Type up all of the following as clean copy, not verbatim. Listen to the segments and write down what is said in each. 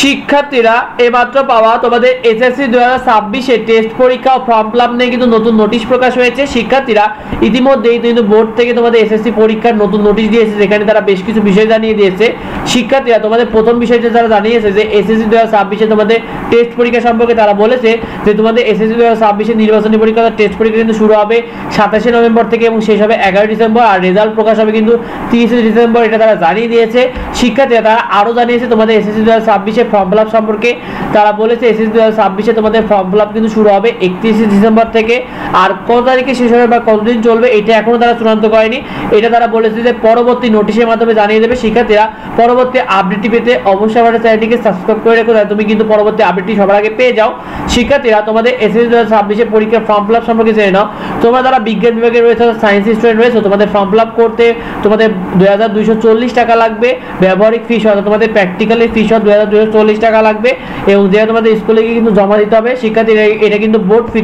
শিক্ষার্থীরা এইমাত্র পাওয়া তোমাদের এসএসসি 2026 এর টেস্ট পরীক্ষা ও ফর্ম ফিল আপ নিয়ে কিন্তু নতুন নোটিশ প্রকাশ হয়েছে। শিক্ষার্থীরা ইতিমধ্যেই কিন্তু বোর্ড থেকে তোমাদের এসএসসি পরীক্ষার নতুন নোটিশ দিয়েছে, যেখানে তারা বেশ কিছু বিষয় জানিয়ে দিয়েছে। শিক্ষার্থীরা তোমাদের প্রথম বিষয়টা যারা জানিয়েছে যে এসএসসি 2026 এ তোমাদের টেস্ট পরীক্ষা সম্পর্কে তারা বলেছে যে তোমাদের এসএসসি 2026 এর নির্বাচনী পরীক্ষা টেস্ট পরীক্ষা কিন্তু শুরু হবে 27 নভেম্বর থেকে এবং শেষ হবে 11 ডিসেম্বর, আর রেজাল্ট প্রকাশ হবে কিন্তু 30 ডিসেম্বর, এটা তারা জানিয়ে দিয়েছে। শিক্ষার্থীরা তারা আরও জানিয়েছে তোমাদের এসএসসি 2026 ফর্ম ফিল আপ সম্পর্কে। তারা বলেছে এসএসসি 2026 তোমাদের ফর্ম ফিল আপ কিন্তু শুরু হবে 31 ডিসেম্বর থেকে, আর কত তারিখে শেষ হবে বা কতদিন চলবে এটা এখনো তারা চূড়ান্ত করেনি। এটা তারা বলেছে যে পরবর্তী নোটিশের মাধ্যমে জানিয়ে দেবে। শিক্ষার্থীরা পরবর্তী আপডেটটি পেতে অবশ্যই আমাদের চ্যানেলটিকে সাবস্ক্রাইব করে রেখো, তুমি কিন্তু পরবর্তী আপডেটটি সবার আগে পেয়ে যাও। শিক্ষার্থীরা তোমাদের এসএসসি 2026 পরীক্ষার ফর্ম ফিল আপ সম্পর্কে জেনে নাও। তোমরা যারা বিজ্ঞান বিভাগে রয়েছে, সায়েন্স স্টুডেন্ট রয়েছে, তোমাদের ফর্ম ফিল আপ করতে তোমাদের 2240 টাকা লাগবে। ব্যবহারিক ফিস অর্থাৎ তোমাদের প্র্যাকটিক্যালি ফিস 2240 টাকা লাগবে এবং যেটা তোমাদের স্কুলে গিয়ে কিন্তু জমা দিতে হবে। শিক্ষার্থীরা এটা কিন্তু বোর্ড ফি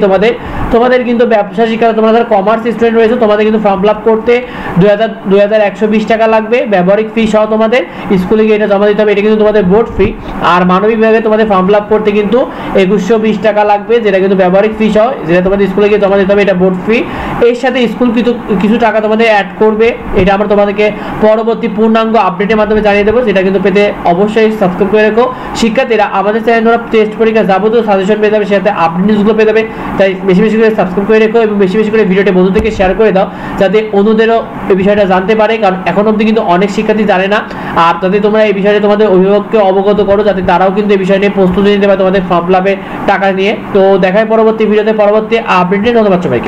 তোমাদের কিন্তু ব্যবসা শিক্ষা তোমরা যারা কমার্স স্টুডেন্ট রয়েছে তোমাদের কিন্তু ফর্ম ফিল আপ করতে 2120 টাকা লাগবে। ব্যবহারিক ফি সহ তোমাদের স্কুলে গিয়ে এটা জমা দিতে হবে, এটা কিন্তু তোমাদের বোর্ড ফি। আর মানবিক বিভাগে তোমাদের ফর্ম ফিল আপ করতে কিন্তু 2120 টাকা লাগবে, যেটা কিন্তু ব্যবহারিক ফি সহ, যেটা তোমাদের স্কুলে গিয়ে জমা দিতে হবে, এটা বোর্ড ফি। এর সাথে স্কুল কিছু টাকা তোমাদের অ্যাড করবে, এটা আমরা তোমাদেরকে পরবর্তী পূর্ণাঙ্গ আপডেটের মাধ্যমে জানিয়ে দেবো। যেটা কিন্তু পেতে অবশ্যই সাবস্ক্রাইব করে রেখো। শিক্ষার্থীরা আমাদের চ্যানেল দ্বারা টেস্ট পরীক্ষা যাবতীয় সাজেশন পেয়ে যাবে, সাথে আপডেট নিউজগুলো পেয়ে যাবে। তাই বেশি বেশি করে সাবস্ক্রাইব করে রেখো এবং বেশি বেশি করে ভিডিওটি বন্ধুদেরকে শেয়ার করে দাও, যাতে অন্যদেরও এই বিষয়টা জানতে পারে, কারণ এখন অবধি কিন্তু অনেক শিক্ষার্থী জানে না। আর যাতে তোমরা এই বিষয়ে তোমাদের অভিভাবককে অবগত করো, যাতে তারাও কিন্তু এই বিষয় নিয়ে প্রস্তুতি নিতে পারে তোমাদের ফর্ম ফিল আপের টাকা নিয়ে। তো দেখায় পরবর্তী ভিডিওতে পরবর্তী আপডেট নিয়ে। ধন্যবাদ সবাইকে।